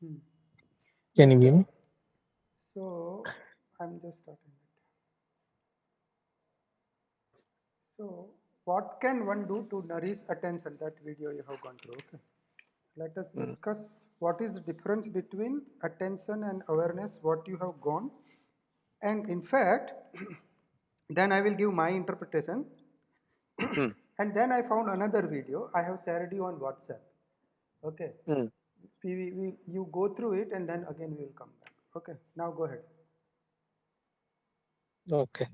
Hmm. Can you hear me? So I'm just starting it. So what can one do to nourish attention? That video you have gone through. Okay. Let us Mm. discuss what is the difference between attention and awareness, what you have gone. And in fact, then I will give my interpretation. Mm. And then I found another video. I have shared you on WhatsApp. Okay. Mm. You go through it and then again we will come back. Okay. Now go ahead. Okay.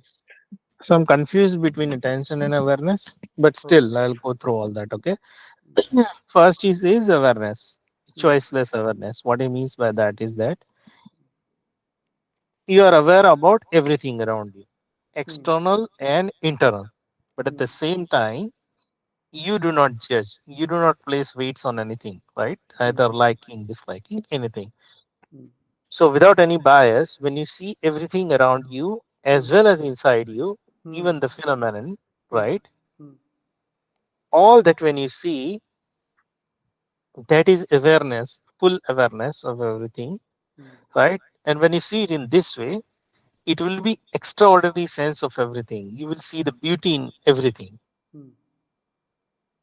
So I'm confused between attention and awareness, but Okay. still I'll go through all that. Okay. First, he says awareness, Hmm. choiceless awareness. What he means by that is that you are aware about everything around you, Hmm. external and internal. But at Hmm. the same time, you do not judge, you do not place weights on anything, right? Hmm. Either liking, disliking, anything. Hmm. So, without any bias, when you see everything around you as Hmm. well as inside you, Hmm. even the phenomenon, Hmm. right? Hmm. All that when you see, that is awareness, full awareness of everything, Hmm. right? And when you see it in this way, it will be extraordinary sense of everything. You will see the beauty in everything, Hmm.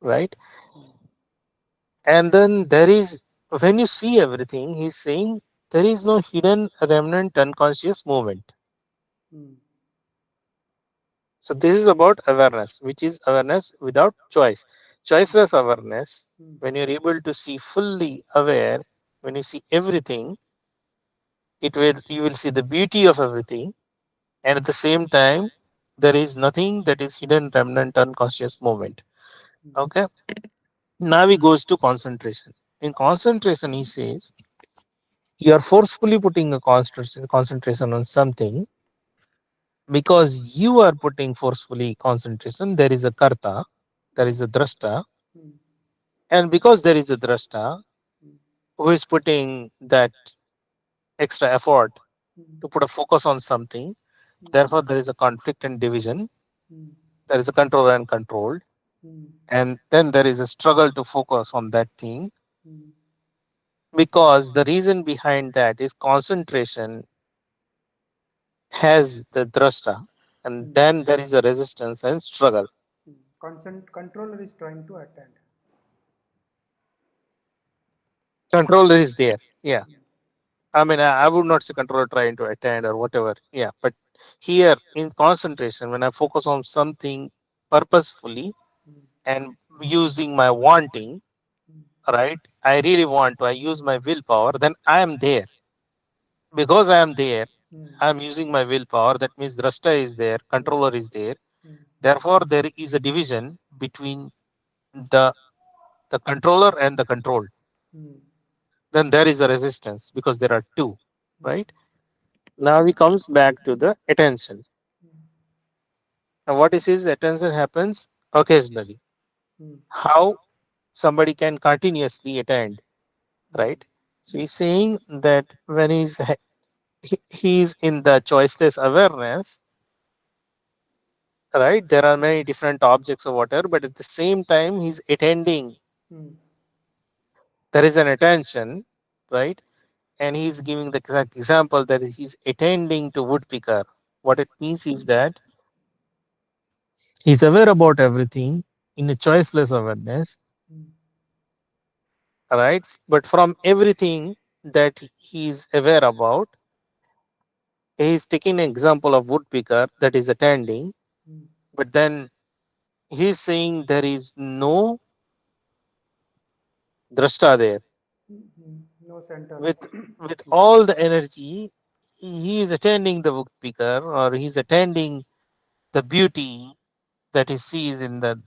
right? Hmm. And then there is, when you see everything, he's saying there is no hidden remnant unconscious movement. Hmm. So this is about awareness, which is awareness without choice. Choiceless awareness, Hmm. when you're able to see fully aware, when you see everything, it will you will see the beauty of everything, and at the same time, there is nothing that is hidden remnant unconscious movement. Hmm. Okay. Now he goes to concentration. In concentration, he says you are forcefully putting a concentration on something because you are putting forcefully concentration. There is a karta, there Hmm. is a drashta, Hmm. and because there is a drashta Hmm. who is putting that extra effort Hmm. to put a focus on something, Hmm. therefore there is a conflict and division. Hmm. There is a controller and controlled, Hmm. and then there is a struggle to focus on that thing Hmm. because the reason behind that is concentration has the drashta, and Hmm. then there is a resistance and struggle. Hmm. Controller is trying to attend. Controller is there, yeah. Hmm. I mean, I would not say controller trying to attend or whatever, yeah. But here in concentration, when I focus on something purposefully Hmm. and using my wanting, Hmm. right? I really want to. I use my willpower. Then I am there. Because I am there, Hmm. I am using my willpower. That means drashta is there, Hmm. controller is there. Hmm. Therefore, there is a division between the the controller and the controlled. Hmm. Then there is a resistance because there are two, Hmm. right? Now he comes back to the attention. Hmm. Now, what is his attention happens occasionally. Hmm. How somebody can continuously attend, Hmm. right? So he's saying that when he's in the choiceless awareness, right? There are many different objects or whatever, but at the same time, he's attending. Hmm. There is an attention, right? And he's giving the exact example that he's attending to woodpecker. What it means is that he's aware about everything in a choiceless awareness, Hmm. right? But from everything that he's aware about, he's taking an example of woodpecker that is attending, Hmm. but then he's saying there is no drashta there. Hmm. Hmm. No center. With with Hmm. all the energy, he is attending the woodpecker or he's attending the beauty that he sees in the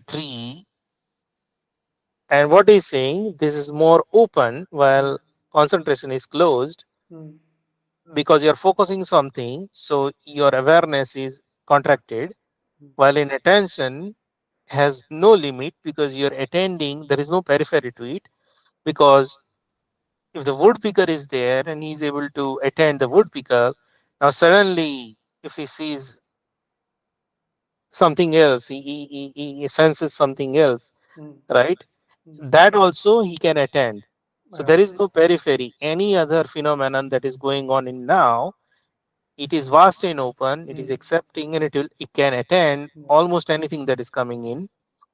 tree. And what he's saying, this is more open Hmm. while concentration is closed Hmm. because you're focusing something, so your awareness is contracted. Hmm. While in attention has no limit because you're attending, there is no periphery to it. Because if the woodpecker is there and he's able to attend the woodpecker, now suddenly if he sees something else, he senses something else, Hmm. right? Hmm. That also he can attend. So there Yeah. is no periphery. Any other phenomenon that is going on in now, it is vast and open. It is Hmm. accepting, and it can attend Yeah. almost anything that is coming in.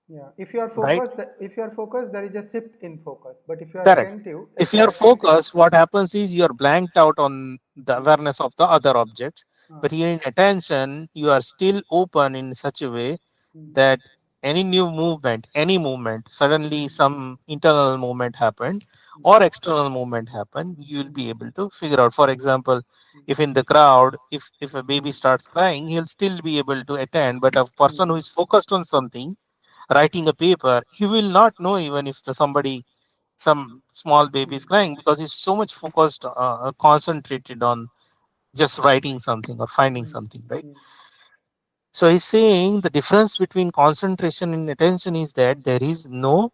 Yeah. If you are Right? focused, if you are focused, there is a shift in focus. But if you are Correct. attentive, If if you you are are attentive, focused, what happens is you are blanked out on the hmm. awareness of the other objects. Ah. But here in attention, you are still open in such a way Hmm. that any new movement, any movement, suddenly Hmm. some internal movement happened Hmm. or external movement happened, you will Hmm. be able to figure out. For example, Hmm. if in the crowd, if a baby Hmm. starts crying, he'll still be able to attend. But a Hmm. person who is focused on something, writing a paper, he will not know even if some small baby Hmm. is crying because he's so much focused, concentrated on just writing something or finding Hmm. something, right? Hmm. So he's saying the difference between concentration and attention is that there is no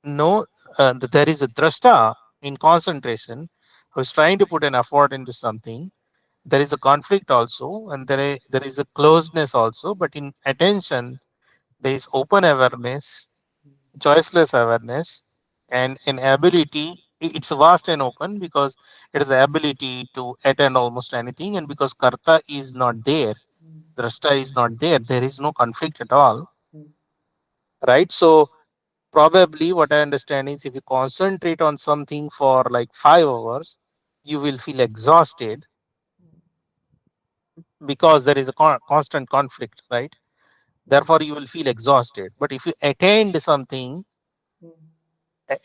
there is a drashta in concentration who is trying to put an effort into something. There is a conflict also, and there is a closeness also. But in attention, there is open awareness, choiceless awareness, and an ability. It's vast and open because it is the ability to attend almost anything, and because karta is not there, Hmm. drashta is not there, there is no conflict at all, Hmm. right? So probably what I understand is if you concentrate on something for like 5 hours, you will feel exhausted because there is a constant conflict, right? Hmm. Therefore, you will feel exhausted. But if you attend something, Hmm.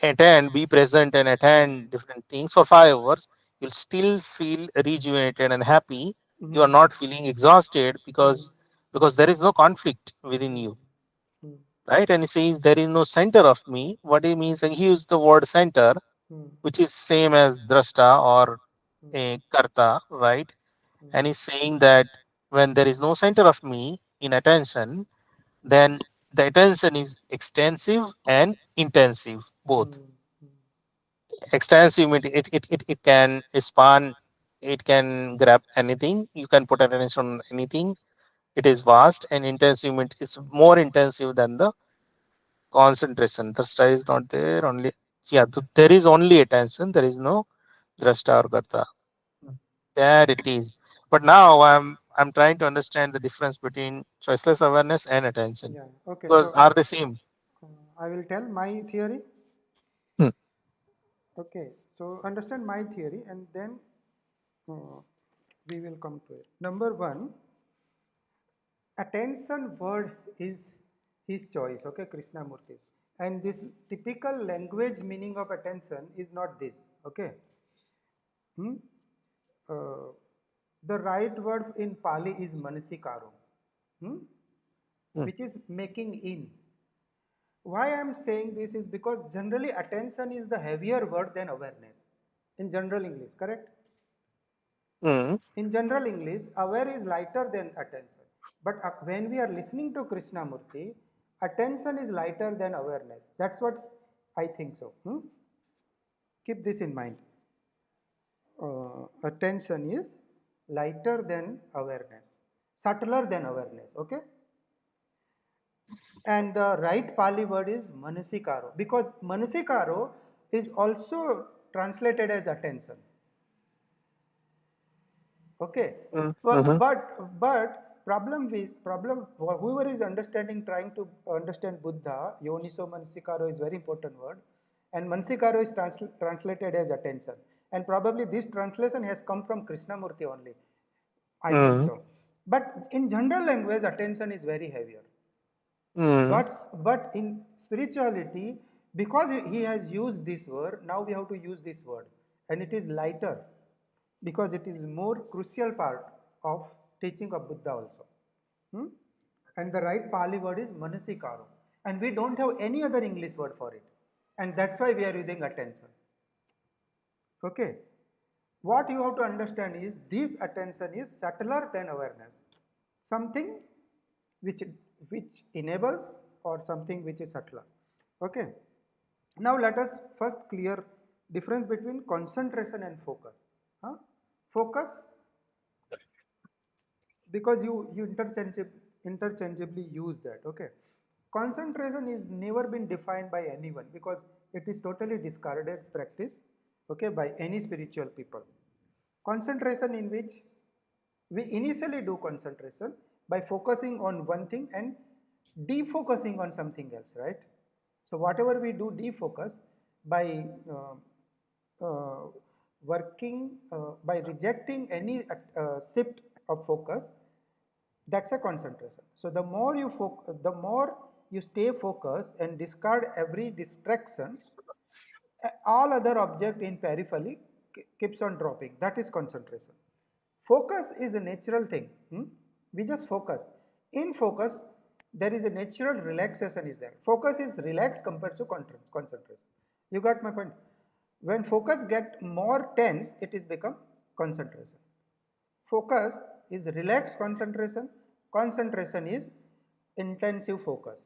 attend, be present, and attend different things for 5 hours, you'll still feel rejuvenated and happy. You are Hmm. not feeling exhausted Hmm. because there is no conflict within Hmm. you, Hmm. right? And he says there is no center of me. What he means, and he used the word center, Hmm. which is same as drashta or Hmm. a karta, right? Hmm. And he's saying that when there is no center of me in attention, then the attention is extensive and intensive, both. Hmm. Extensive means it can span, it can grab anything, you can put attention on anything. It is vast, and intensive means is more intensive than the concentration. Drashta is not there, only, yeah, there is only attention, there is no drashta or karta. There it is. But now I'm trying to understand the difference between choiceless awareness and attention, Yeah. Okay. because So are they same? I will tell my theory. Hmm. Okay. So understand my theory, and then uh, we will come to it. Number one, attention word is his choice. Okay, Krishnamurti. And this typical language meaning of attention is not this. Okay. Hmm? Uh, the right word in Pali is manasikaro, hmm? Hmm. which is making in. Why I am saying this is because generally attention is the heavier word than awareness in general English, correct? Hmm. In general English, aware is lighter than attention. But when we are listening to Krishnamurti, attention is lighter than awareness. That's what I think so. Hmm? Keep this in mind. Attention is lighter than awareness, subtler than awareness. Okay, and the right Pali word is manasikaro because manasikaro is also translated as attention. Okay, Hmm. but Hmm. but problem whoever is understanding trying to understand Buddha, yoniso manasikaro is very important word, and manasikaro is translated as attention, and probably this translation has come from Krishnamurti only. I think Hmm. so. But in general language, attention is very heavier. Hmm. But in spirituality, because he has used this word, now we have to use this word, and it is lighter because it is more crucial part of teaching of Buddha also. Hmm? And the right Pali word is manasikaro, and we don't have any other English word for it, and that's why we are using attention. Okay. What you have to understand is this attention is subtler than awareness. Something which which enables or something which is subtler. Okay. Now let us first clear difference between concentration and focus. Huh? Focus because you interchangeably use that. Okay. Concentration is never been defined by anyone because it is totally discarded practice, okay, by any spiritual people. Concentration, in which we initially do concentration by focusing on one thing and defocusing on something else, right? So whatever we do defocus by working by rejecting any shift of focus, that's a concentration. So the more you stay focused and discard every distraction, all other object in periphery keeps on dropping. That is concentration. Focus is a natural thing. We just focus. In focus, there is a natural relaxation is there. Focus is relaxed compared to concentration. You got my point? When focus get more tense, it is become concentration. Focus is relaxed concentration. Concentration is intensive focus.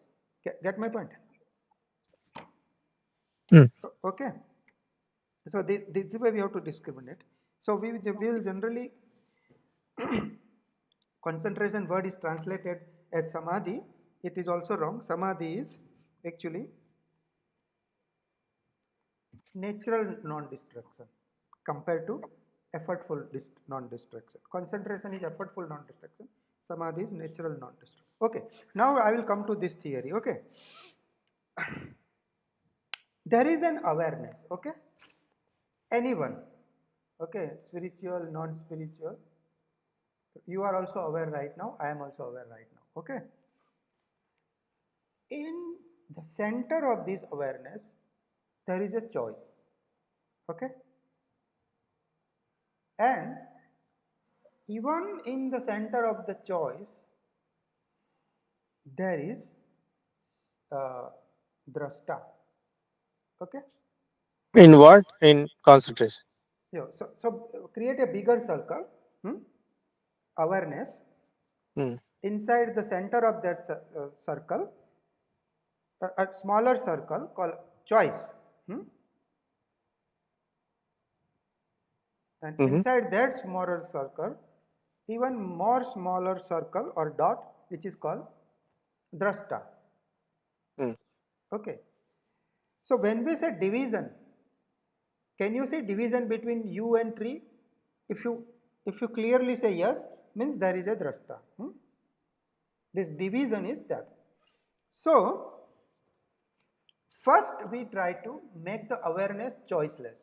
Get my point? Mm. Okay. So this is why we have to discriminate. So we will generally concentration word is translated as samadhi. It is also wrong. Samadhi is actually natural non-distraction compared to effortful non-distraction. Concentration is effortful non-distraction. Samadhi is natural non-distraction. Okay. Now I will come to this theory. Okay. There is an awareness. Okay. Anyone. Okay. Spiritual, non-spiritual. You are also aware right now. I am also aware right now. Okay. In the center of this awareness, there is a choice. Okay. And even in the center of the choice, there is drashta. Okay. In what? In concentration. Yeah, so create a bigger circle, awareness. Mm. Inside the center of that circle, a smaller circle called choice. And Mm-hmm. inside that smaller circle, even more smaller circle or dot, which is called drashta. Mm. Okay. So when we say division, can you see division between you and tree? If you clearly say yes, means there is a drashta. This division is that. So first we try to make the awareness choiceless,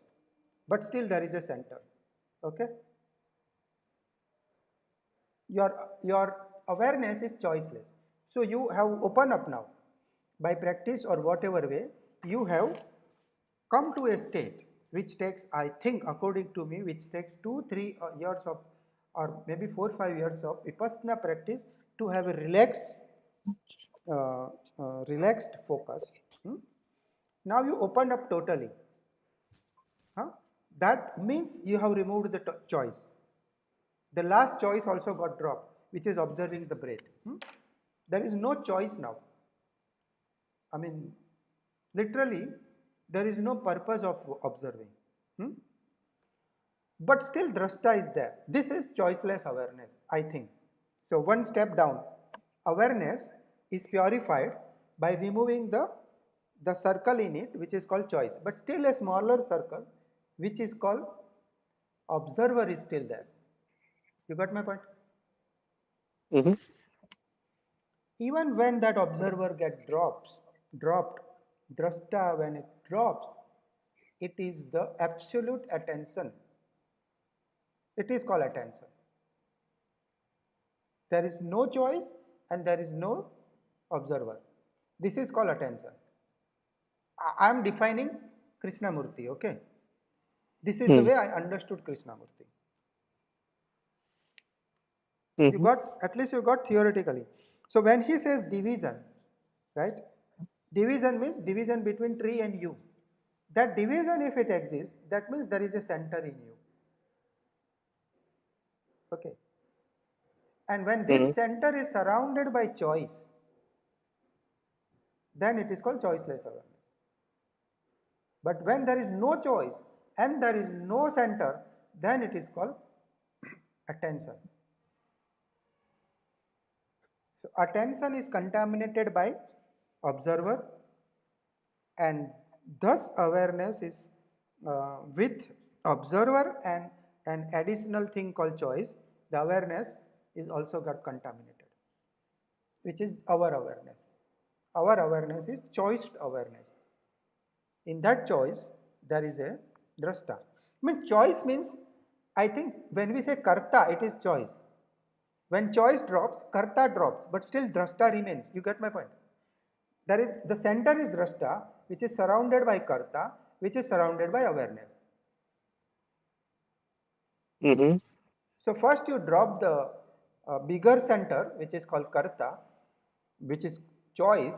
but still there is a center. Okay. Your awareness is choiceless. So you have opened up now by practice or whatever way, you have come to a state which takes, I think according to me, which takes 2-3 years of, or maybe 4-5 years of vipassana practice to have a relaxed focus. Now you opened up totally. Huh? That means you have removed the choice. The last choice also got dropped, which is observing the breath. There is no choice now. I mean, literally, there is no purpose of observing. Hmm? But still, drashta is there. This is choiceless awareness, I think. So, one step down, awareness is purified by removing the circle in it, which is called choice. But still, a smaller circle, which is called observer, is still there. You got my point? Mm-hmm. Even when that observer dropped, drashta, when it drops, it is the absolute attention. It is called attention. There is no choice and there is no observer. This is called attention. I am defining Krishnamurti, okay? This is the Mm. way I understood Krishnamurti. You Mm-hmm. got, at least you got theoretically. So when he says division, right? Division means division between tree and you. That division, if it exists, that means there is a center in you. Okay. And when Mm-hmm. this center is surrounded by choice, then it is called choiceless awareness. But when there is no choice and there is no center, then it is called attention. So attention is contaminated by observer, and Thus, awareness is with observer and an additional thing called choice. The awareness is also got contaminated, which is our awareness. Our awareness is choiced awareness. In that choice, there is a drashta. I mean, choice means, I think when we say karta, it is choice. When choice drops, karta drops, but still drashta remains. You get my point? There is the center is drashta, which is surrounded by karta, which is surrounded by awareness. Mm-hmm. So first you drop the bigger center, which is called karta, which is choice,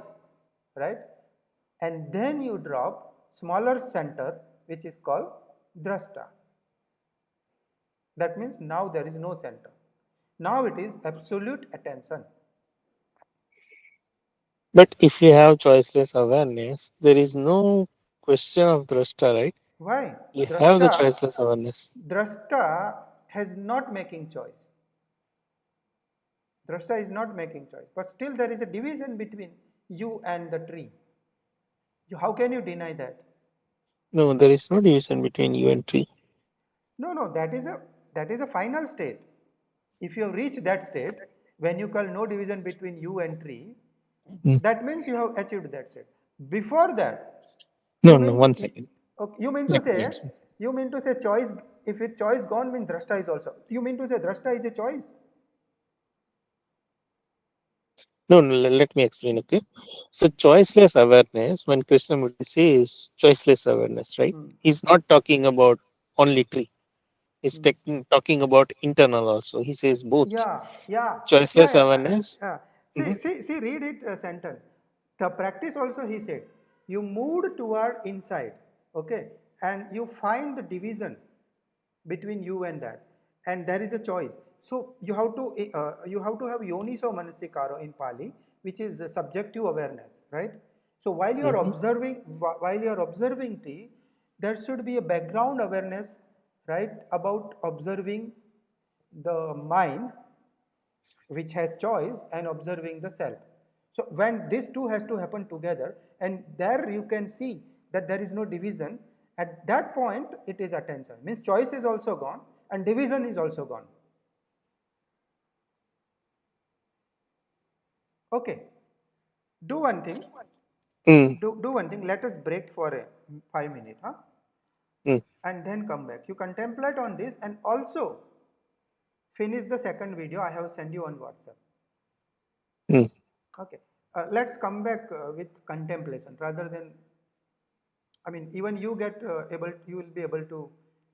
right? And then you drop smaller center, which is called drashta. That means now there is no center. Now it is absolute attention. But if you have choiceless awareness, there is no question of drashta, right? Why? You have the Drashta, choiceless awareness. drashta has not making choice. Drashta is not making choice, but still there is a division between you and the tree. How can you deny that? No, there is no division between you and tree. No, no, that is a final state. If you have reached that state, when you call no division between you and tree, Mm. that means you have achieved that state. Before that, No, you no, mean one second. okay, you mean to Let me say explain. choice. If it choice gone, means drashta is also. You mean to say drashta is a choice? No, no, let me explain, okay? So, choiceless awareness, when Krishnamurti says choiceless awareness, right? Hmm. He's not talking about only tree. He's Hmm. talking about internal also. He says both. Yeah, yeah, yeah, Choiceless yeah. awareness. Yeah. Mhm, See, read it sentence. The practice also, he said, you moved toward inside, okay, and you find the division between you and that, and there is a choice. So you have to have yoniso manasikaro in Pali, which is subjective awareness, right? So mhm, while you are observing tea, there should be a background awareness, right, about observing the mind which has choice and observing the self. So when these two has to happen together, and there you can see that there is no division, at that point it is attention. Means choice is also gone and division is also gone. Okay, do one thing, mm, do one thing, let us break for a 5 minutes, huh? mm, And then come back. You contemplate on this and also finish the second video I have sent you on WhatsApp. mm, Okay, let's come back with contemplation rather than, I mean, even you get you will be able to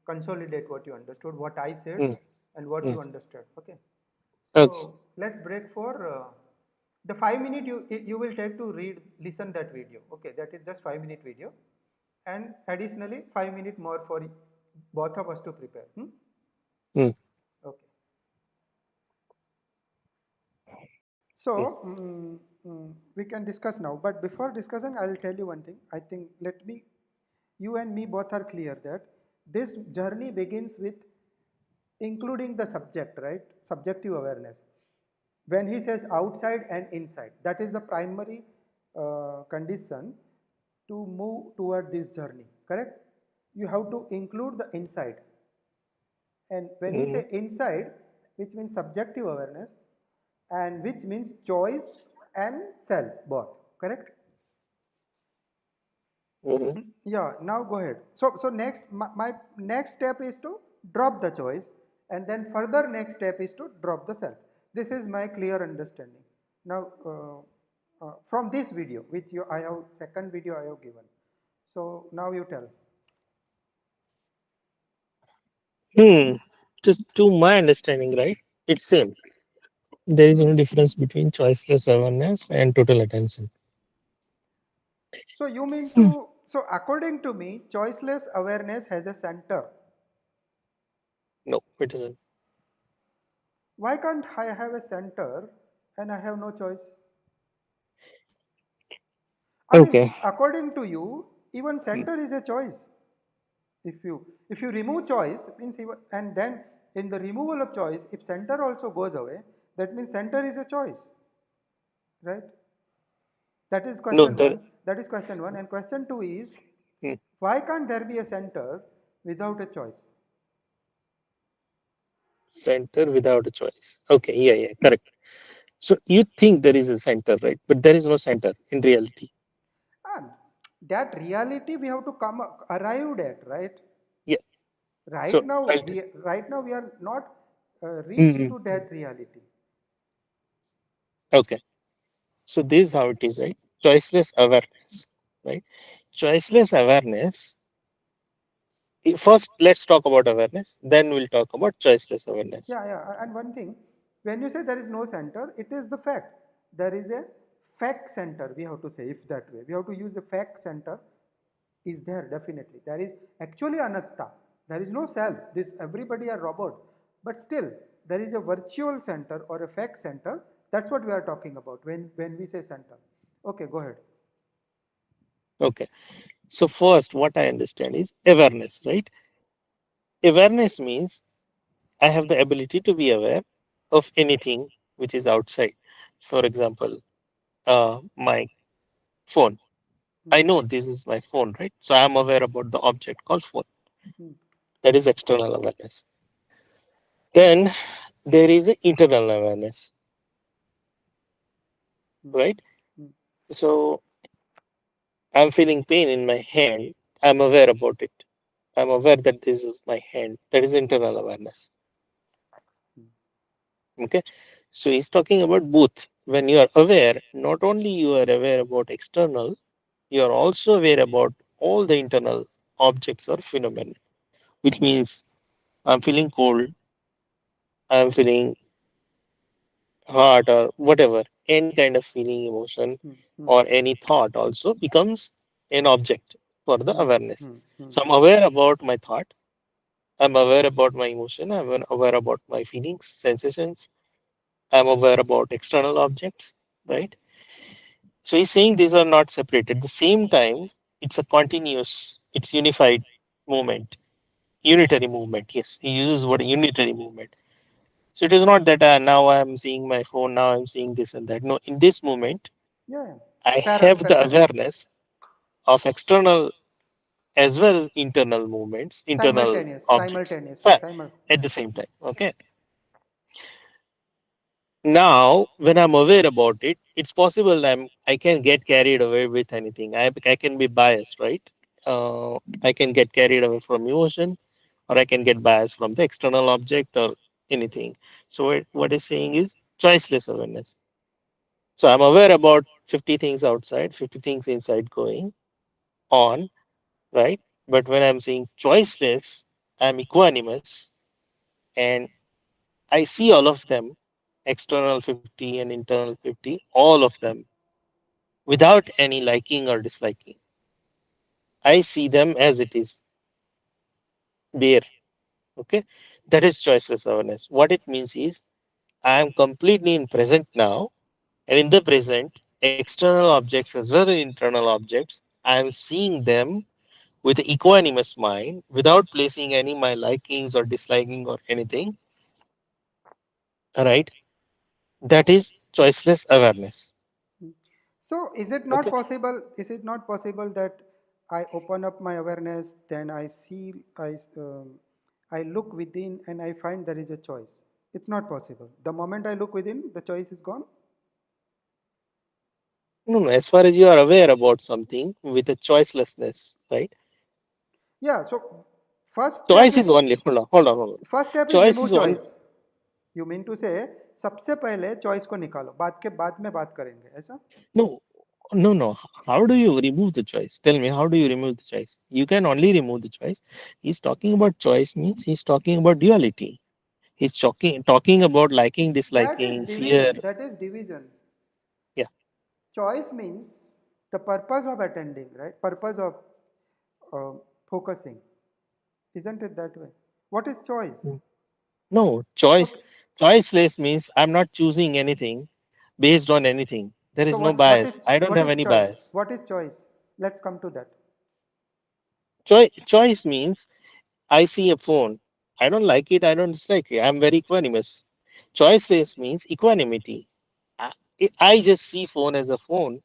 consolidate what you understood, what I said, mm, and what mm. you understood. Okay. Okay. So let's break for the 5 minute you will take to listen that video. Okay, that is just 5 minute video, and additionally 5 minute more for both of us to prepare. Hmm? Mm, Okay. So mm, we can discuss now. But before discussing, I will tell you one thing. I think you and me both are clear that this journey begins with including the subject, right? Subjective awareness. When he says outside and inside, that is the primary condition to move toward this journey, correct? You have to include the inside. And when he mm, say inside, which means subjective awareness, and which means choice and self, both, correct? mhm. Yeah, now go ahead. So next, my next step is to drop the choice, and then further next step is to drop the self. This is my clear understanding. Now, from this video, which I have second video I have given. So now you tell. Hmm. Just to my understanding, right? It's same. There is no difference between choiceless awareness and total attention. So you mean Hmm. to? So according to me, choiceless awareness has a center. No, it isn't. Why can't I have a center and I have no choice? I mean, Okay. according to you, even Hmm. center is a choice. If you remove choice, means and then in the removal of choice, if center also goes away, that means center is a choice, right? That is No, question there. one. That is question one, and question two is, Why can't there be a center without a choice? Center without a choice. Okay, yeah, yeah, correct. So you think there is a center, right? But there is no center in reality. And that reality we have to come arrived at, right? Yeah. Right So now, I'll t- we are not reached Mhm. to that reality. Okay. So this is how it is, right? Choiceless awareness, right? Choiceless awareness. First, let's talk about awareness. Then we'll talk about choiceless awareness. Yeah, yeah. And one thing, when you say there is no center, it is the fact. There is a fact center, we have to say, if that way. We have to use the fact center is there definitely. There is actually anatta. There is no self. This everybody are robots. But still, there is a virtual center or a fact center. That's what we are talking about when we say center. Okay, go ahead. Okay. So first, what I understand is awareness, right? Awareness means I have the ability to be aware of anything which is outside. For example, my phone. Hmm, I know this is my phone, right? So I'm aware about the object called phone. hmm, That is external awareness. Then there is an internal awareness, hmm, right? hmm, So I'm feeling pain in my hand. I'm aware about it. I'm aware that this is my hand. That is internal awareness. hmm, Okay. So he's talking about both. When you are aware, not only you are aware about external, you are also aware about all the internal objects or phenomena, which means I'm feeling cold, I'm feeling hot, or whatever, any kind of feeling, emotion, hmm, hmm, or any thought also becomes an object for the hmm, awareness. hmm, hmm, So I'm aware about my thought, I'm aware about my emotion, I'm aware about my feelings, sensations, I'm aware about external objects, hmm, right? So he's saying these are not separate. At the same time, it's a continuous, it's unified movement, unitary movement. Yes, he uses word unitary movement. So it is not that now I'm seeing my phone, now I'm seeing this and that. No, in this moment, yeah, yeah. I have the Correct. awareness of external as well as internal movements, internal objects Simultaneously, so, at the same time. Okay. Now, when I'm aware about it, it's possible I can get carried away with anything. I can be biased, right? I can get carried away from emotion, or I can get biased from the external object or anything. So what it's saying is choiceless awareness. So I'm aware about 50 things outside, 50 things inside going on, right? But when I'm saying choiceless, I'm equanimous and I see all of them, external 50 and internal 50, all of them without any liking or disliking. I see them as it is, bare. Okay. That is choiceless awareness. What it means is I am completely in present now, and in the present, external objects as well as internal objects, I am seeing them with equanimous mind without placing any my likings or disliking or anything. All right. That is choiceless awareness. Hmm. So, is it not Okay. possible? Is it not possible that I open up my awareness, then I look within, and I find there is a choice? It's not possible. The moment I look within, the choice is gone. No, no, as far as you are aware about something with a choicelessness, right? Yeah. So, Choice is only, hold on. first step is Choice remove is one. choice. You mean to say सबसे पहले choice को निकालो, बाद में बात करेंगे, ऐसा? No, no. How do you remove the choice? Tell me, how do you remove the choice? You can only remove the choice. He's talking about choice means he's talking about duality. He's talking about liking, That is disliking, fear. division. That is division. Yeah. Choice means the purpose of attending, right? Purpose of focusing. Isn't it that way? What is choice? Mm. No, choice. Okay. Choiceless means I'm not choosing anything based on anything. There So is no bias. I don't what have is any choice? bias. What is choice? Let's come to that. Choice means I see a phone. I don't like it. I don't dislike it. I'm very equanimous. Choiceless means equanimity. I, I just see phone as a phone.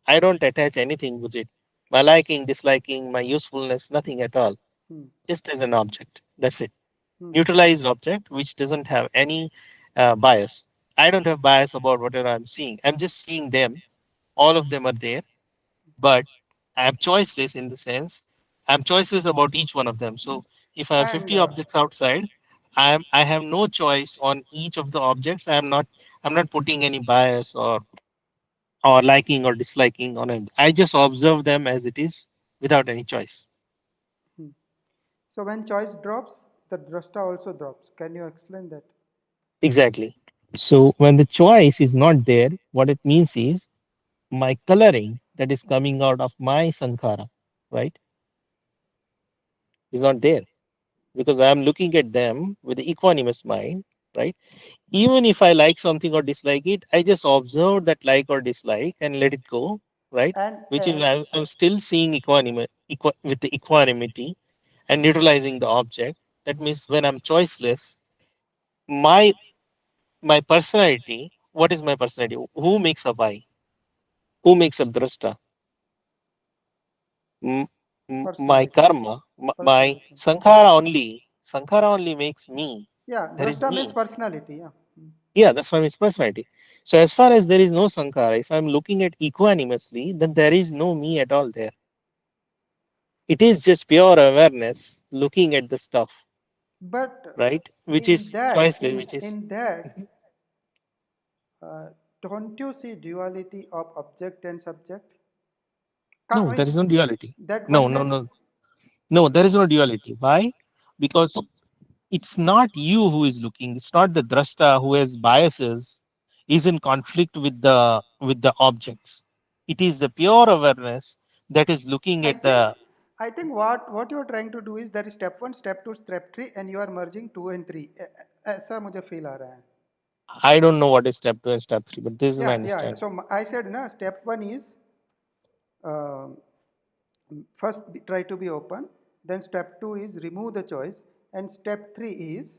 I don't attach anything with it. my liking, disliking, my usefulness, nothing at all. Hmm. Just as an object. That's it. Hmm. Neutralized object which doesn't have any bias. I don't have bias about whatever I'm seeing. I'm just seeing them. All of them are there, but I'm choiceless in the sense I'm choiceless about each one of them. So if I have And 50 objects outside, I have no choice on each of the objects. I'm not putting any bias or liking or disliking on it. I just observe them as it is without any choice. hmm. So when choice drops, the drashta also drops. Can you explain that? Exactly. So when the choice is not there, what it means is my coloring that is coming out of my sankhara, right, is not there because I am looking at them with the equanimous mind, right? Even if I like something or dislike it, I just observe that like or dislike and let it go, right? And Which is I'm still seeing with the equanimity and neutralizing the object. That means when I'm choiceless, my my personality, what is my personality? Who makes up I? Who makes up drashta? My personality, karma, my personality. sankhara only makes me. Yeah, That is drashta means me. personality. Yeah. Hmm. Yeah, that's why it's personality. So as far as there is no sankhara, if I'm looking at equanimously, then there is no me at all there. It is just pure awareness looking at the stuff, But right? Which in is that, choiceless, which is in that, uh, don't you see duality of object and subject? no, there Means is no duality. that No, no, oneness. no, no, there is no duality. Why? Because it's not you who is looking, it's not the drashta who has biases, is in conflict with the objects. It is the pure awareness that is looking I at think the what you are trying to do is there is step one, step two, step three, and you are merging two and three. ऐसा मुझे feel आ रहा है. I don't know what is step 2 and step 3, but this is my Yeah, yeah, yeah. understanding. So I said, na, step one is uh, first try to be open. Then step two is remove the choice, and step three is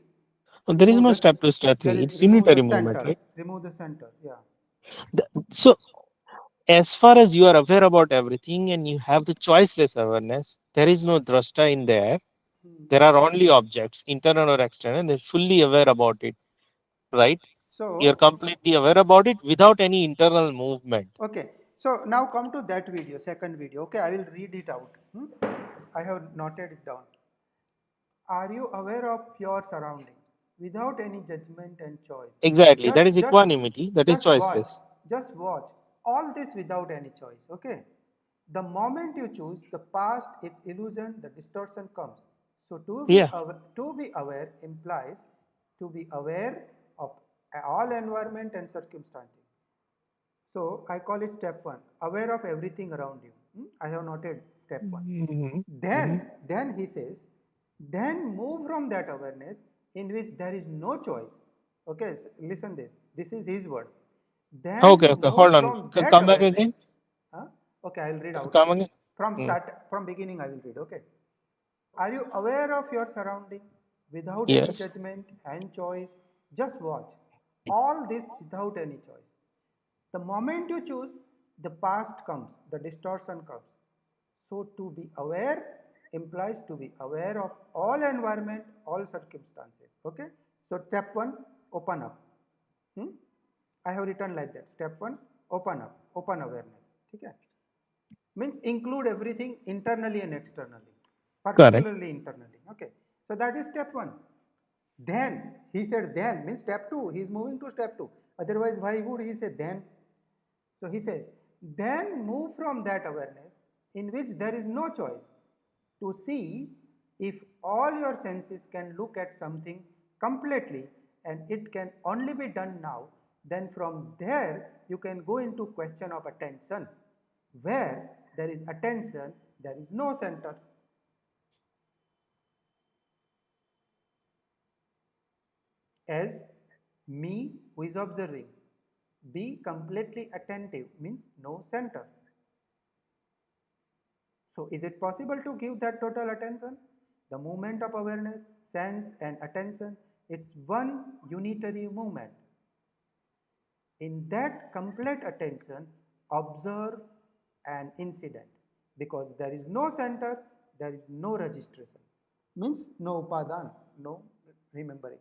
So there is remove no the step 2, step there 3. is It's remove the unitary movement, center. right? Remove the center. Yeah. So as far as you are aware about everything and you have the choiceless awareness, there is no drashta in there. Hmm. There are only objects, internal or external, and they're fully aware about it, right? You're So completely aware about it without any internal movement. okay. So now come to that video, second video. Okay, I will read it out. Hmm? I have noted it down. Are you aware of your surrounding without any judgment and choice? Exactly. That Just is just equanimity. That is just watch. choiceless. Just watch. All this without any choice. Okay? The moment you choose the past, its illusion, the distortion comes. So Yeah. to be aware implies to be aware of all environment and circumstances. So I call it step one, aware of everything around you. I have noted step one. Hmm. Hmm. Then he says, then move from that awareness in which there is no choice. Okay, so listen this. This is his word. Okay, Then okay. move Hold on. from that Come back awareness. again. Huh? Okay, I will read out. Come again. From Hmm. start from beginning I will read. Okay. Are you aware of your surrounding without any Yes. judgment and choice? Just watch. All this without any choice. The moment you choose, the past comes, the distortion comes. So to be aware implies to be aware of all environment, all circumstances. Okay. So step one, open up. Hmm? I have written like that. Step one, open up, open awareness. Okay. Means include everything internally and externally, Correct. particularly internally. Okay. So that is step one. Then he said then means step two. He is moving to step two. Otherwise, why would he say then? So he says, then move from that awareness in which there is no choice to see if all your senses can look at something completely and it can only be done now, then from there you can go into question of attention. Where there is attention, there is no center. As me who is observing, be completely attentive means no center. So is it possible to give that total attention? The movement of awareness, sense and attention, it's one unitary movement. In that complete attention, observe an incident. because there is no center, there is no registration. Means no upadan, no remembering.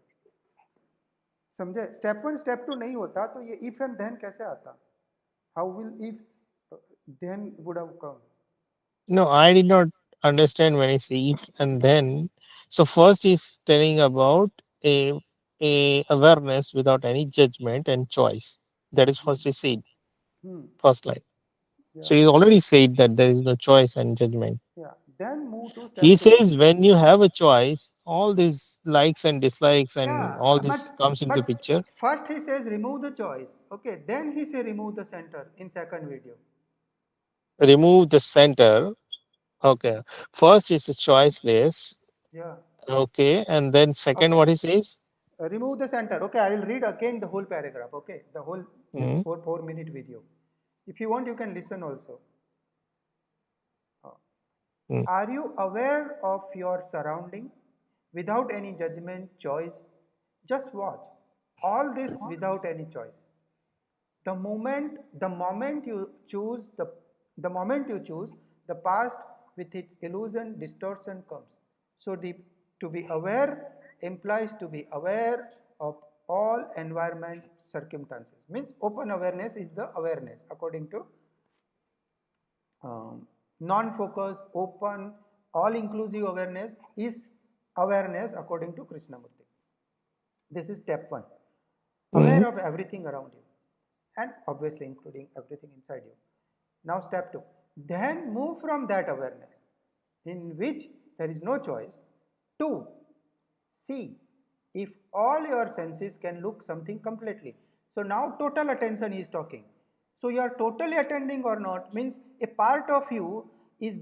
समझे? Step one step two नहीं होता तो ये if and then कैसे आता? How will if then would have come? No, I did not understand when I say if and then. So first is telling about a a awareness without any judgment and choice. That is first he said, Hmm. first line. So Yeah. he already said that there is no choice and judgment. Yeah. Then move to He step two. says when you have a choice, all these likes and dislikes and Yeah, all but this comes into picture. first he says remove the choice. Okay, then he say remove the center in second video. Remove the center. Okay. First is a choiceless. Yeah. Okay. And then second Okay. what he says? Remove the center. Okay, I will read again the whole paragraph. Okay, the whole this Mm, 4 minute video. If you want, you can listen also. Uh, mm, Are you aware of your surrounding without any judgment, choice? Just watch. All this without any choice. The moment you choose the moment you choose, the past with its illusion, distortion comes. So to be aware implies to be aware of all environment circumstances. Means open awareness is the awareness according to non-focused, open, all-inclusive awareness is awareness according to Krishnamurti. This is step one. mm, Aware of everything around you and obviously including everything inside you. Now, step two. Then move from that awareness in which there is no choice to see if all your senses can look something completely. So, now total attention is talking. So, you are totally attending or not means a part of you is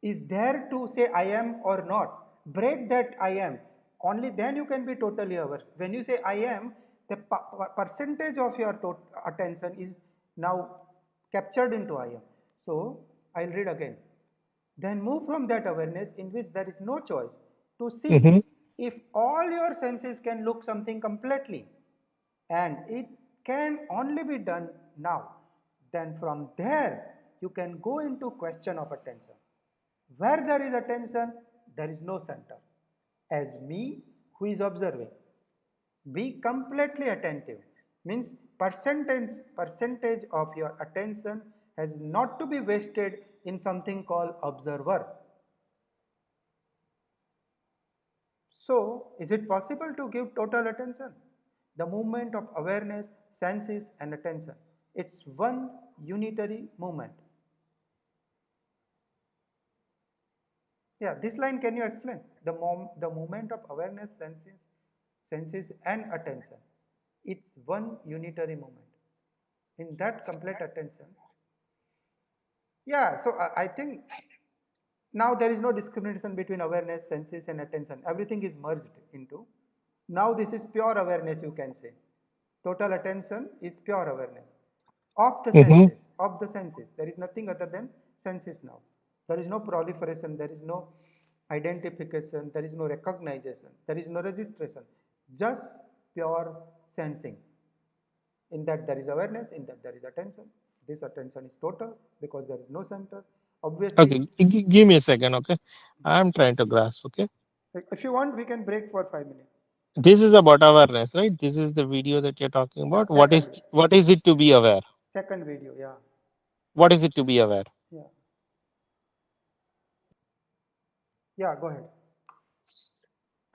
is there to say I am or not. Break that I am. Only then you can be totally aware. When you say I am, the percentage of your attention is now captured into I am. So I'll read again. Then move from that awareness in which there is no choice to see mhm, if all your senses can look something completely and it can only be done now. Then from there you can go into question of attention. Where there is attention, there is no center. As me who is observing, be completely attentive means percentage of your attention has not to be wasted in something called observer. So, is it possible to give total attention? The movement of awareness, senses, and attention. It's one unitary movement. Yeah, this line can you explain? The movement of awareness, senses, and attention. It's one unitary movement. In that complete attention, yeah. So I think now there is no discrimination between awareness, senses, and attention. Everything is merged into. Now this is pure awareness, you can say. Total attention is pure awareness of the mhm. senses. Of the senses. There is nothing other than senses now. There is no proliferation, there is no identification, there is no recognition, there is no registration. Just pure sensing. In that there is awareness, in that there is attention. This attention is total because there is no center. Obviously, Okay, give me a second. Okay, I'm trying to grasp. Okay, if you want, we can break for 5 minutes. this is about awareness, right? This is the video that you're talking Yeah, about. second, What is it to be aware? second video. Yeah, What is it to be aware? yeah, yeah. Go ahead.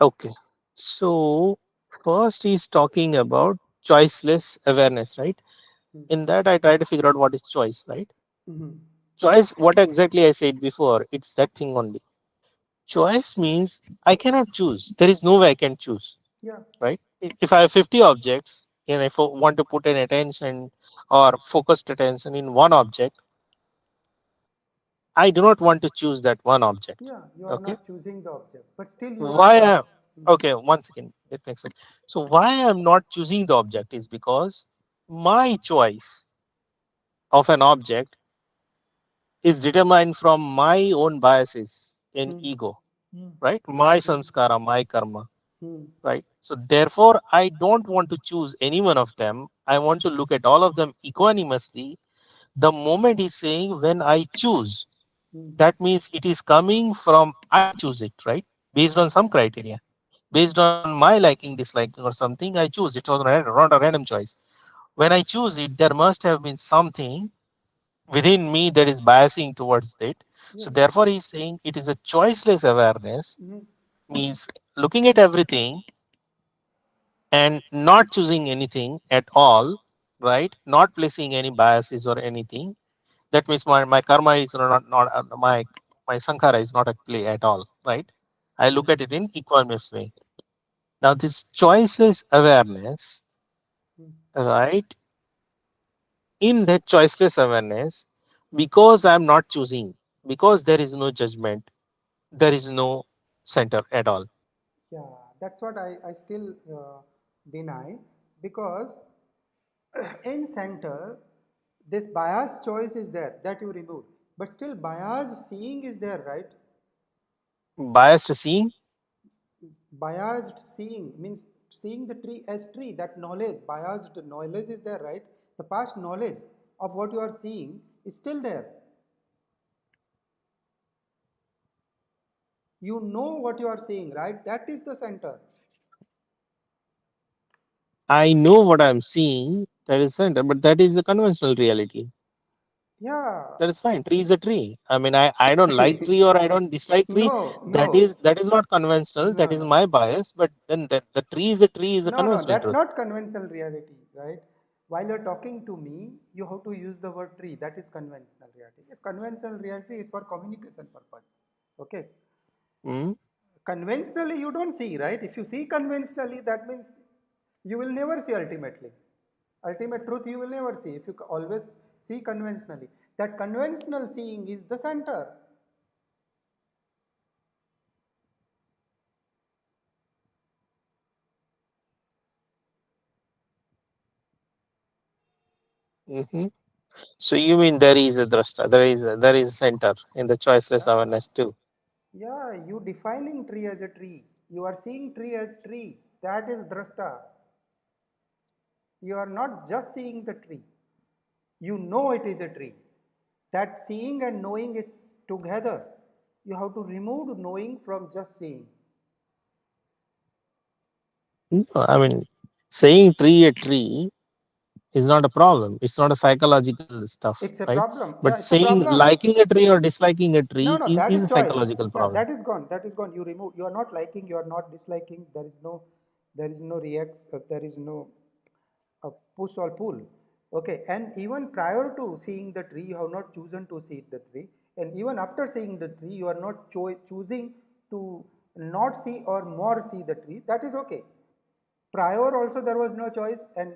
Okay, so first he's talking about choiceless awareness, right? In that I try to figure out what is choice, right? Mm-hmm. Choice, what exactly I said before, it's that thing only. Choice means I cannot choose. There is no way I can choose, Yeah, right? If I have 50 objects and if I want to put an attention or focused attention in one object, I do not want to choose that one object. yeah. You are Okay. not choosing the object, but still you want Why to. I okay, one second. Let me explain. So why I'm not choosing the object is because my choice of an object is determined from my own biases and Hmm. ego, Hmm. right? My Hmm. samskara, my karma, Hmm. right? So therefore, I don't want to choose any one of them. I want to look at all of them equanimously. The moment he's saying when I choose. mm, that means it is coming from I choose it, right? Based on some criteria, based on my liking, disliking, or something, I choose. It was not a random choice. When I choose it, there must have been something within me that is biasing towards it. So yes. therefore, he's saying it is a choiceless awareness, Mm, means looking at everything and not choosing anything at all, right? Not placing any biases or anything. That means my karma is not my sankhara is not at play at all, right? I look mm, at it in equanimous way. Now this choiceless awareness, mm. right? In that choiceless awareness, because I'm not choosing, because there is no judgment, there is no center at all. Yeah, that's what I still deny, because in center, this bias choice is there that you remove, but still bias seeing is there, right? Biased seeing, Biased seeing means seeing the tree as tree, that knowledge, biased knowledge is there, right? The past knowledge of what you are seeing is still there. You know what you are seeing, right? That is the center. I know what I'm seeing, that is center, but that is a conventional reality. Yeah. That is fine. Tree is a tree. I mean, I don't like tree or I don't dislike tree. No, no, That is not conventional. That no, is no. my bias. But then that the tree is a No, no, conventional that's truth. not conventional reality, right? While you're talking to me, you have to use the word tree. That is conventional reality. If conventional reality is for communication purpose, okay. Mm? Conventionally, you don't see, right? If you see conventionally, that means you will never see ultimately. Ultimate truth you will never see if you always see conventionally. That conventional seeing is the center. Hmm. So you mean there is a drashta, there is a center in the choiceless Yeah. awareness too. Yeah, you defining tree as a tree. You are seeing tree as tree. That is drashta. You are not just seeing the tree. You know it is a tree. That seeing and knowing is together. You have to remove knowing from just seeing. No, I mean, saying tree a tree is not a problem. It's not a psychological stuff, It's a right? problem. But Yeah, it's a saying problem. liking a tree or disliking a No, tree no, that is is a choice. psychological Yeah, problem. that is gone. That is gone. You remove. You are not liking. You are not disliking. There is no react. There is no push or pull. Okay, and even prior to seeing the tree, you have not chosen to see the tree, and even after seeing the tree, you are not choosing to not see or more see the tree. That is okay. Prior also there was no choice, and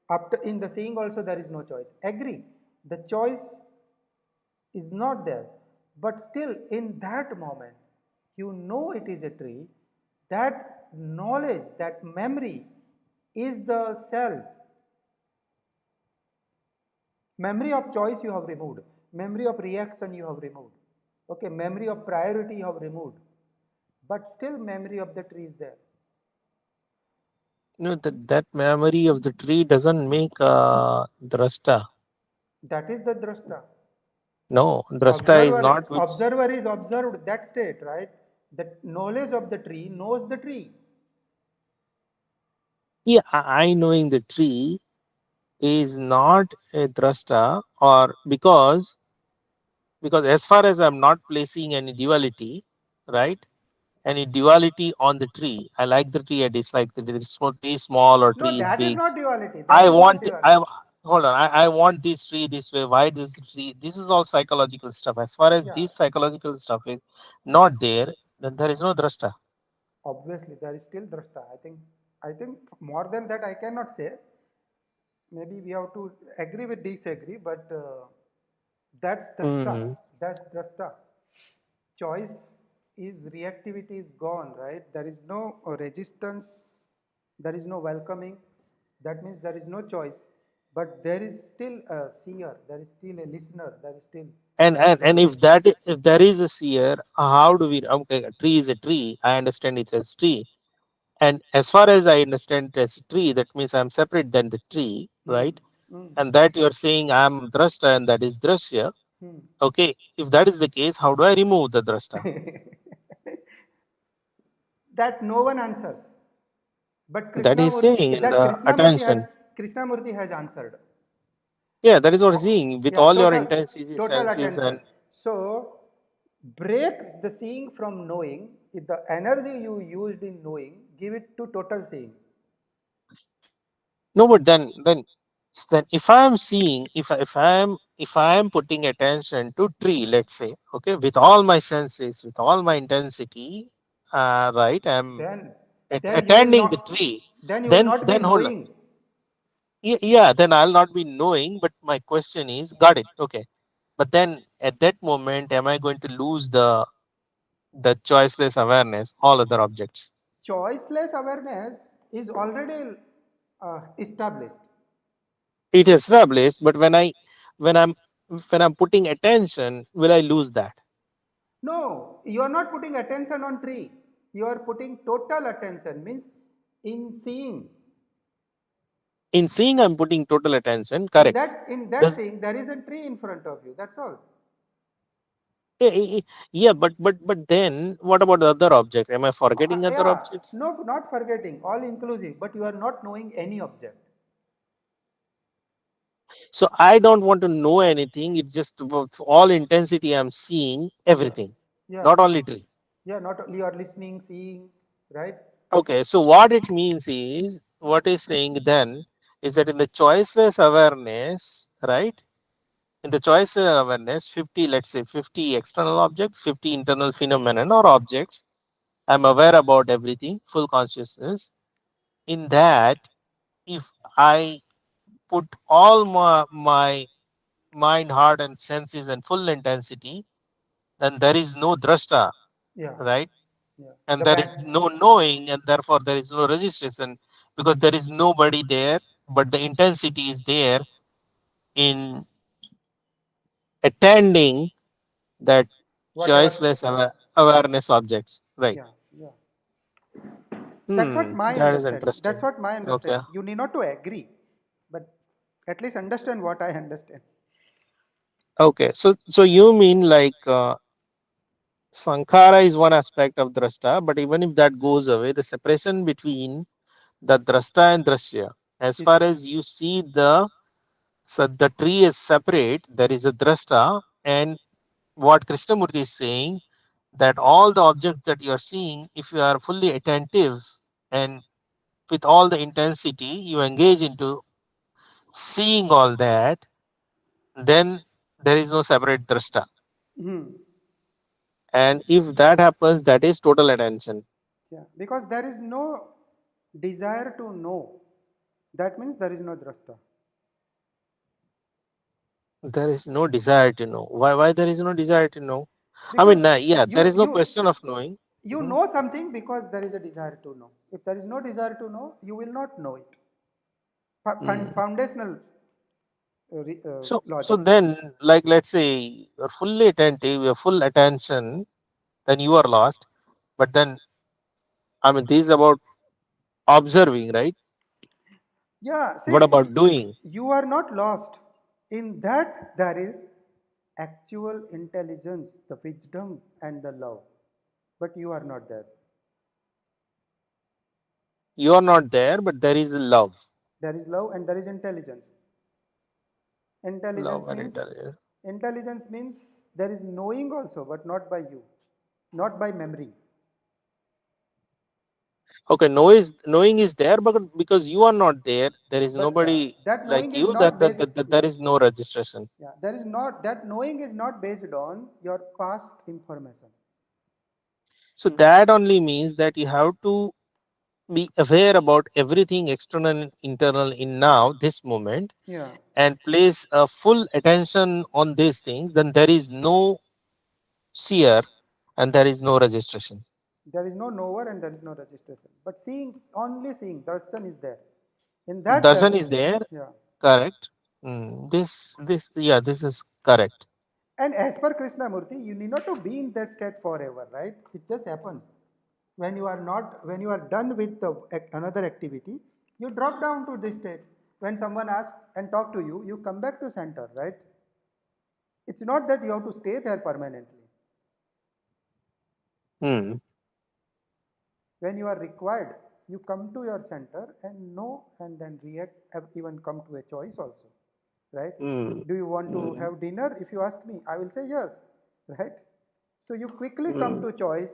after in the seeing also there is no choice. Agree. The choice is not there, but still in that moment you know it is a tree. That knowledge, that memory is the self. Memory of choice you have removed, memory of reaction you have removed, okay, memory of priority you have removed, but still memory of the tree is there. No, that memory of the tree doesn't make drashta. That is the drashta. No, drashta is not which. Observer is observed that state, right? The knowledge of the tree knows the tree. Yeah, I knowing the tree is not a drashta, or because as far as I'm not placing any duality, right? Any duality on the tree. I like the tree, I dislike the tree. Tree is small or No, tree is that is big. not duality. That I is not want I duality. hold on. I want this tree this way. Why this tree? This is all psychological stuff. As far as Yeah, this psychological stuff is not there, then there is no drashta. obviously there is still drashta. I think more than that I cannot say. Maybe we have to agree with disagree, but that's drashta. Hmm. That's drashta. Choice is reactivity is gone, right? There is no resistance, there is no welcoming. That means there is no choice, but there is still a seer, there is still a listener, there is still And observer. if there is a seer, how do we? Okay, a tree is a tree. I understand it as tree. And as far as I understand it as a tree, that means I'm separate than the tree, Hmm. right? Hmm. And that you're saying I'm drashta and that is drashya. Hmm. Okay, if that is the case, how do I remove the drashta? That no one answers. But That is saying in the attention. Krishnamurti has answered. Yeah, that is what I'm Oh, saying. With yeah, all your intensities, total senses, attention. and So break the seeing from knowing. If the energy you used in knowing, give it to total seeing. no, but then if I am seeing, if I am putting attention to tree, let's say, okay, with all my senses, with all my intensity, right, I'm Then then you will attending the not tree. then you will Then not be then hold on. knowing. Yeah, then I'll not be knowing. But my question is, got it? Okay. But then at that moment, am I going to lose the choiceless awareness, all other objects? Choiceless awareness is already established. It is established, but when I'm when I'm putting attention, will I lose that? No, you are not putting attention on tree. You are putting total attention, means in seeing. In seeing, I'm putting total attention. In Correct. that Does seeing, there is a tree in front of you. That's all. yeah, yeah, but then what about the other objects? Am I forgetting other Yeah, objects? no, not forgetting, all inclusive, but you are not knowing any object. So I don't want to know anything. It's just about all intensity. I'm seeing Yeah, everything, yeah, not only tree. yeah. Not only you are listening, seeing, right? Okay, so what it means is, what is saying then is that in the choiceless awareness, right? In the choiceless awareness, 50, let's say 50 external objects, 50 internal phenomenon or objects, I'm aware about everything, full consciousness. In that, if I put all my mind, heart, and senses and full intensity, then there is no drashta, Yeah, right? yeah. And The there is back. no knowing, and therefore there is no registration because there is nobody there, but the intensity is there in attending that Whatever. choiceless awareness objects, right? Yeah, yeah. That's what my That is understanding. That's interesting. what my Okay. understanding. You need not to agree, but at least understand what I understand. Okay. So you mean like sankhara is one aspect of drashta, but even if that goes away, the separation between the drashta and drashya, as Is far as you see the tree is separate, there is a drashta, and what Krishnamurti is saying, that all the objects that you are seeing, if you are fully attentive and with all the intensity you engage into seeing all that, then there is no separate drashta. hmm. And if that happens, that is total attention. Yeah, because there is no desire to know. That means there is no drashta. There is no desire to know. Why there is no desire to know? I Because mean, yeah, there you is no you question of knowing. you Mhm. know something because there is a desire to know. If there is no desire to know, you will not know it. Mm. Foundational So logic. then, like let's say you're fully attentive, your full attention, then you are lost. But then, I mean, this is about observing, right? Yeah, What see, about doing? you are not lost. In that, there is actual intelligence, the wisdom, and the love. But you are not there. You are not there, but there is love, There is love and there is intelligence. Intelligence love and means intelligence. intelligence means there is knowing also, but not by you, not by memory. Okay, knowing is there, but because you are not there, there is But nobody that like knowing is you. not based. That Yeah, there is no registration. yeah. There is not that knowing is not based on your past information. So that only means that you have to be aware about everything external and internal in now this moment Yeah. and place a full attention on these things. Then there is no seer and there is no registration. There is no knower and there is no registration. But seeing, only seeing, darshan is there. In that Darshan darshan, is there, yeah. correct. This yeah, this is correct. And as per Krishnamurti, you need not to be in that state forever, right? It just happens. When you are done with another activity, you drop down to this state. When someone asks and talk to you, you come back to center, right? It's not that you have to stay there permanently. Hmm. When you are required, you come to your center and know and then react, even come to a choice also, right? Hmm. Do you want to Hmm. have dinner? If you ask me, I will say yes, right? So you quickly come Hmm. to choice,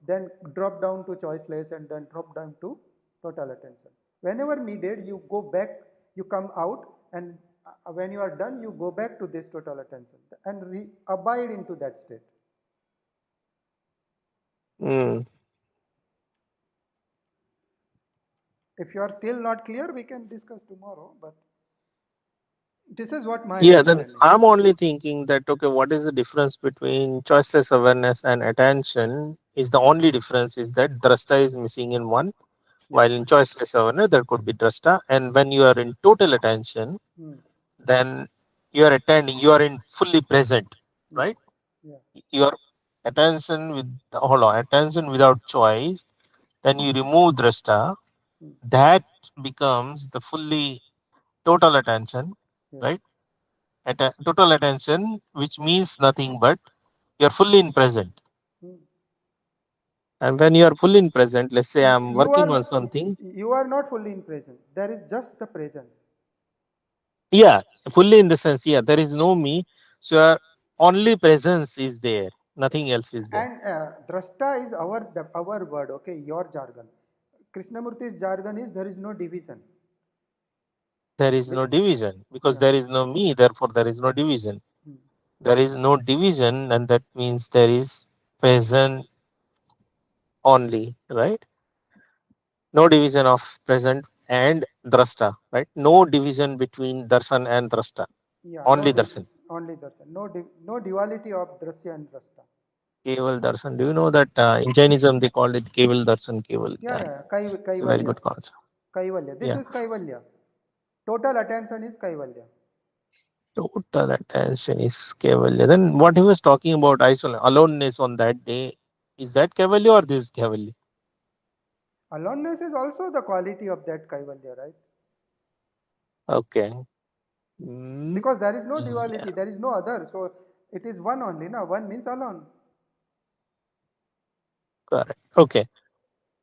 then drop down to choiceless, and then drop down to total attention. Whenever needed, you go back, you come out, and when you are done, you go back to this total attention and abide into that state. Hmm. If you are still not clear, we can discuss tomorrow, but this is what my Yeah, then understanding. I'm only thinking that okay, what is the difference between choiceless awareness and attention? Is the only difference is that drashta is missing in one, Yeah. while in choiceless awareness there could be drashta, and when you are in total attention, Hmm. then you are attending, you are in fully present, Yeah. right? Yeah. Your attention with hold on, attention without choice, then you remove drashta, Hmm. that becomes the fully total attention, Yes. right? Total attention, which means nothing but you're fully in present. Hmm. And when you are fully in present, let's say You, I'm you working on are something, you are not fully in present. There is just the presence. yeah, fully in the sense, yeah, there is no me, so your only presence is there, nothing else is there. And drashta is our word, okay, your jargon. Krishnamurti's jargon is there is no division. There is With no division because yeah. there is no me, therefore there is no division. Hmm. There is no division, and that means there is present only, right? No division of present and drashta, right? No division between darshan and drashta, Yeah, only darshan. only darshan. No duality of drashya and drashta. Keval darshan. Do you know that in Jainism they called it Keval darshan, Keval Yeah, Gyan? yeah, It's a very kaivalya. good concept. Kaivalya. This Yeah. is kaivalya. Total attention is kaivalya. Total attention is Kevalya. Then what he was talking about aloneness on that day, is that Kevalya or this Kevalya? Aloneness is also the quality of that kaivalya, right? Okay. Mm, Because there is no yeah, duality, there is no other. So it is one only. Now one means alone. correct. Okay.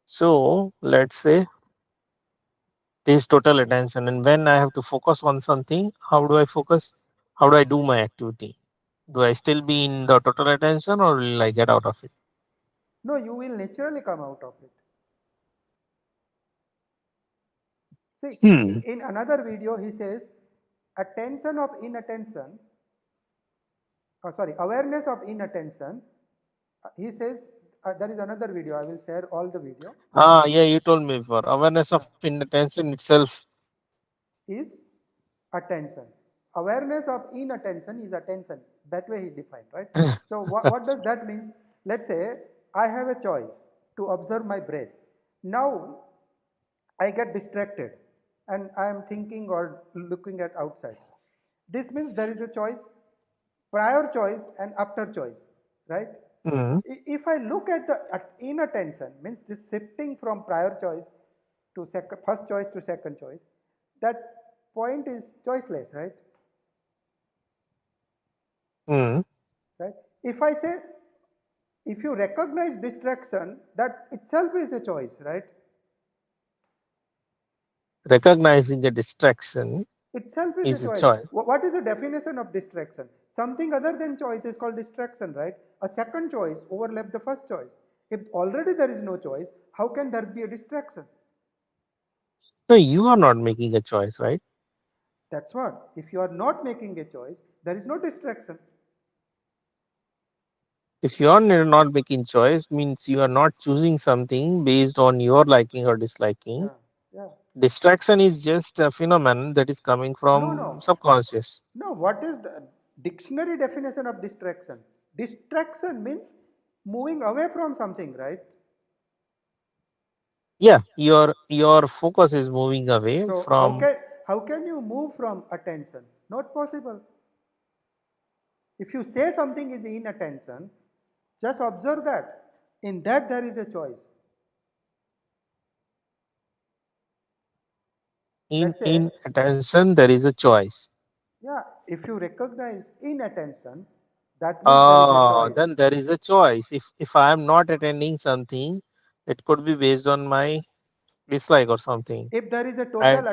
So let's say this total attention, and when I have to focus on something, how do I focus? How do I do my activity? Do I still be in the total attention or will I get out of it? No, you will naturally come out of it. See, Hmm. in another video, he says, attention of inattention, sorry, awareness of inattention. He says, there is another video, I will share all the video, Ah, yeah, you told me before. Awareness yeah, of inattention itself. is attention. Awareness of inattention is attention. That way he defined, right? So what does that mean? Let's say I have a choice to observe my breath. Now I get distracted and I am thinking or looking at outside. This means there is a choice, prior choice and after choice, right? Hmm. If I look at the inattention, means this shifting from prior choice to first choice to second choice, that point is choiceless, right? Hmm. Right? If I say, if you recognize distraction, that itself is a choice, right? Recognizing a distraction Itself is a is a choice. choice. What is the definition of distraction? Something other than choice is called distraction, right? A second choice overlap the first choice. If already there is no choice, how can there be a distraction? No, you are not making a choice, right? That's what. If you are not making a choice, there is no distraction. If you are not making choice, means you are not choosing something based on your liking or disliking. Yeah, yeah. Distraction is just a phenomenon that is coming No, from no. subconscious. No, what is the dictionary definition of distraction? Distraction means moving away from something, right? Yeah, your focus is moving away So from. how can you move from attention? Not possible. If you say something is inattention, just observe that. In that there is a choice. in Let's say, in attention there is a choice. yeah, if you recognize inattention, That means there is a choice. Then there is a choice. If I am not attending something, it could be based on my dislike or something. If there is a And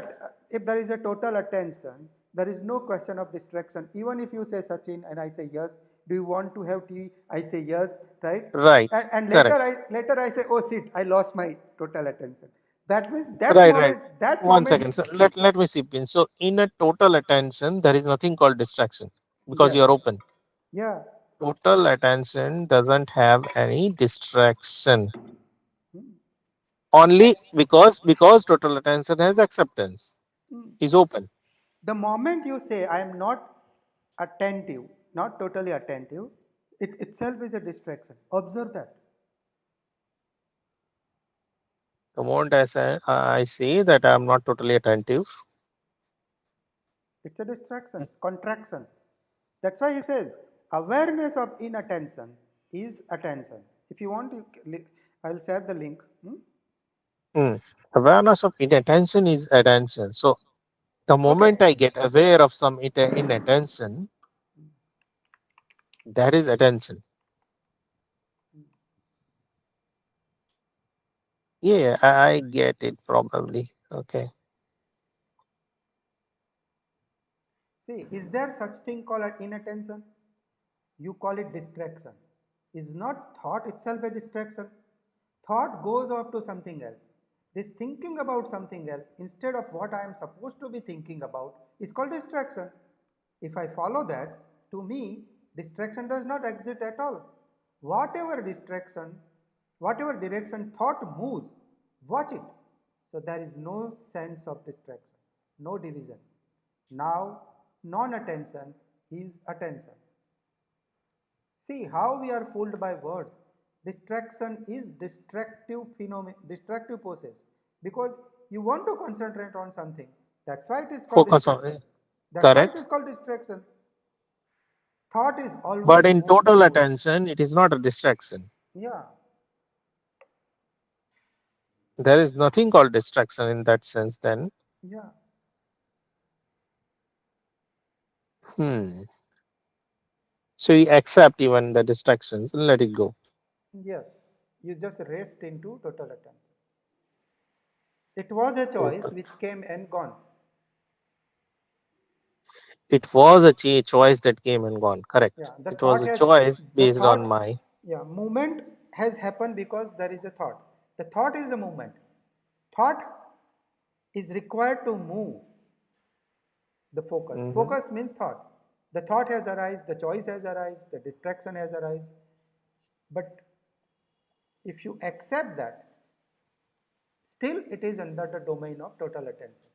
if there is a total attention, there is no question of distraction. Even if you say Sachin and I say yes, do you want to have tea? I say yes, right? right, And correct. later I say, oh shit, I lost my total attention. That means Right, right. that One moment, second. So let me sip in. So in a total attention, there is nothing called distraction because yes, you are open. yeah. Total attention doesn't have any distraction. Hmm. Only And because total attention has acceptance. hmm, Is open. the moment you say I am not attentive, not totally attentive, it itself is a distraction. Observe that. The moment I say that I am not totally attentive. It's a distraction, contraction. That's why he says awareness of inattention is attention. If you want, I'll share the link. Hmm? Hmm. Awareness of inattention is attention. So the Okay. moment I get aware of some inattention, that is attention. Yeah, I get it probably. Okay. See, is there such thing called inattention? You call it distraction. Is not thought itself a distraction? Thought goes off to something else. This thinking about something else instead of what I am supposed to be thinking about is called distraction. If I follow that, to me, distraction does not exist at all. Whatever distraction, whatever direction thought moves, watch it. So there is no sense of distraction, no division. Now, non attention is attention. See how we are fooled by words. Distraction is distractive process because you want to concentrate on something. That's why it is called Focus on distraction. it. That's why it Correct. is called distraction. Thought is But always in total moving. attention, it is not a distraction. Yeah, There is nothing called distraction in that sense then. yeah, Hmm. So you accept even the distractions and let it go. yes. You just rest into total attention. It was a choice Total. which came and gone. It was a choice that came and gone. Correct. Yeah, It was a choice the based on thought, my. yeah, movement has happened because there is a thought. The thought is the movement. Thought is required to move the focus. Mhm. Focus means thought. The thought has arisen, the choice has arisen, the distraction has arisen. But if you accept that, still it is under the domain of total attention.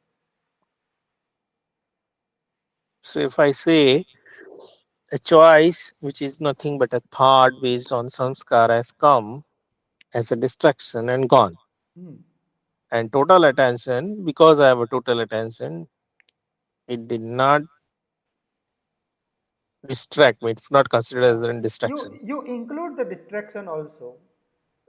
So if I say a choice, which is nothing but a thought based on samskara, has come as a distraction and gone. Hmm. And total attention, because I have a total attention, it did not distract me. It's not considered Yeah. as a distraction You include the distraction also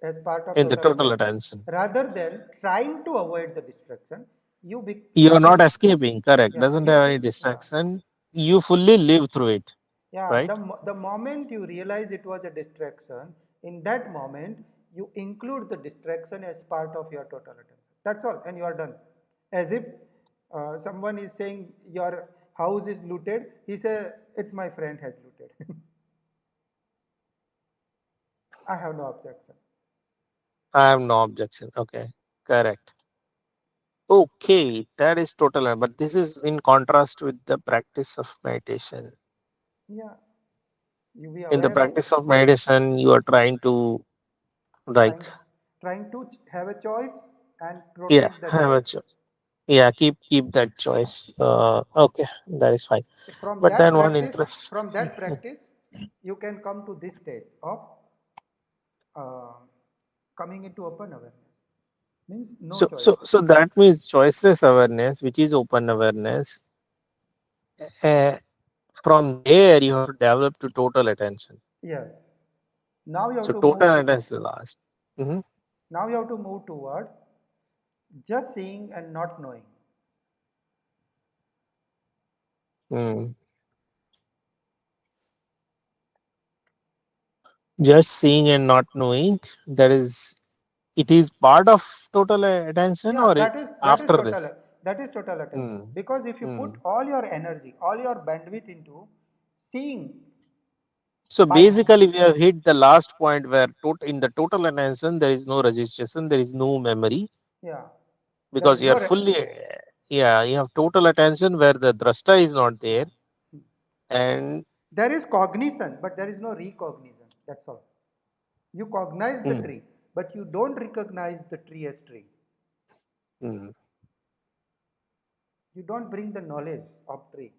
as part of in the total total attention. attention. Rather than trying to avoid the distraction, You you are not escaping, correct. yeah Doesn't have any yeah. distraction. You fully live through it, Yeah, right? the moment you realize it was a distraction, in that moment you include the distraction as part of your total attention. That's all, and you are done. As if someone is saying your house is looted, he say it's my friend has looted. I have no objection. I have no objection. Okay, correct. Okay, that is total. But this is in contrast with the practice of meditation. Yeah, you be In the aware of practice of meditation, you are trying to like, trying trying to have a choice and yeah, protect that have a choice. choice. Yeah, keep that choice. Okay, that is fine. So But then one interest. from that practice, you can come to this state of uh, coming into open awareness. Means no choice. So that means choiceless awareness, which is open awareness. Uh, from there, you have to develop to total attention. Yes. Now you have So to total move. attention is the last. Hmm. Now you have to move toward just seeing and not knowing. Mm. Just seeing and not knowing, that is, it is part of total attention, Yeah, or it, after this? that is total attention. Hmm. Because if you put Hmm. all your energy, all your bandwidth into seeing So by basically, we have hit the last point where in the total attention, there is no registration, there is no memory, yeah, there because is you are no fully, yeah, you have total attention where the drashta is not yeah. there, and There is cognition, but there is no recognition. That's all. You cognize the hmm, tree, but you don't recognize the tree as tree. hmm, You don't bring the knowledge of tree.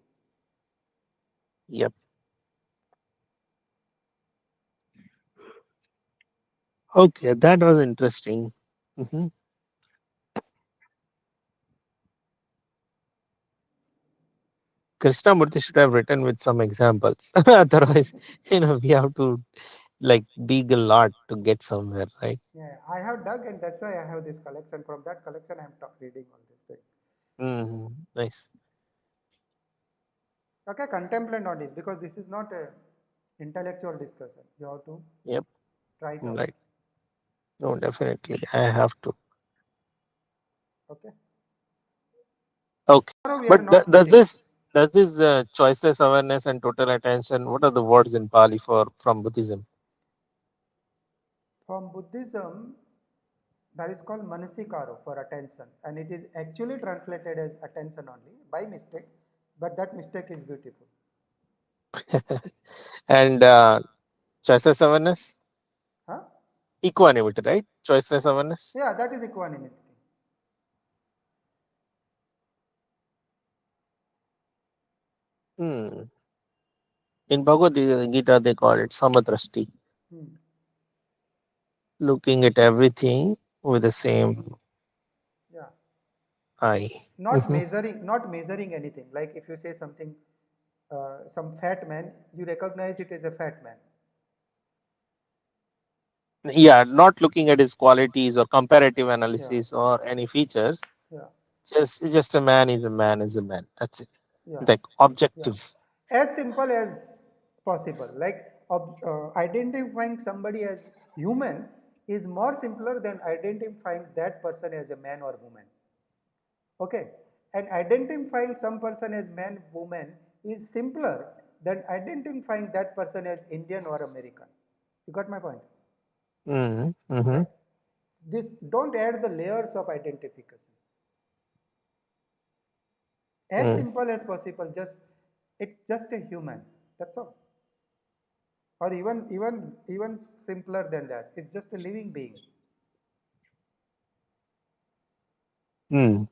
yep. Okay, that was interesting. Hmm. Krishnamurti should have written with some examples. Otherwise, we have to like dig a lot to get somewhere, right? Yeah, I have dug, and that's why I have this collection. From that collection, I am reading all this thing. Nice. Okay, contemplate on this because this is not a intellectual discussion. You have to Yep. try it out. Right. No, definitely. I have to. Okay. Okay. Tomorrow we are But not does meeting. this choiceless awareness and total attention? What are the words in Pali for from Buddhism? From Buddhism, that is called manasikaro for attention, and it is actually translated as attention only by mistake, but that mistake is beautiful. And choiceless awareness, Huh? equanimity, right? Choiceless awareness. Yeah, that is equanimity. Hmm. In Bhagavad Gita, they call it samadrashti, Hmm. looking at everything with the same Yeah, eye. Hmm. not measuring anything. Like if you say something, some fat man, you recognize it as a fat man. Yeah, not looking at his qualities or comparative Yeah, analysis or any features. yeah, Just a man is a man is a man. That's it. yeah, Like yeah. objective. As simple as possible. Like identifying somebody as human is more simpler than identifying that person as a man or woman. Okay, and identifying some person as man, woman is simpler than identifying that person as Indian or American. You got my point, Mm-hmm. Mm-hmm. right? This don't add the layers of identification. As Mm, simple as possible. Just it's just a human. That's all. Or even simpler than that. It's just a living being. mm.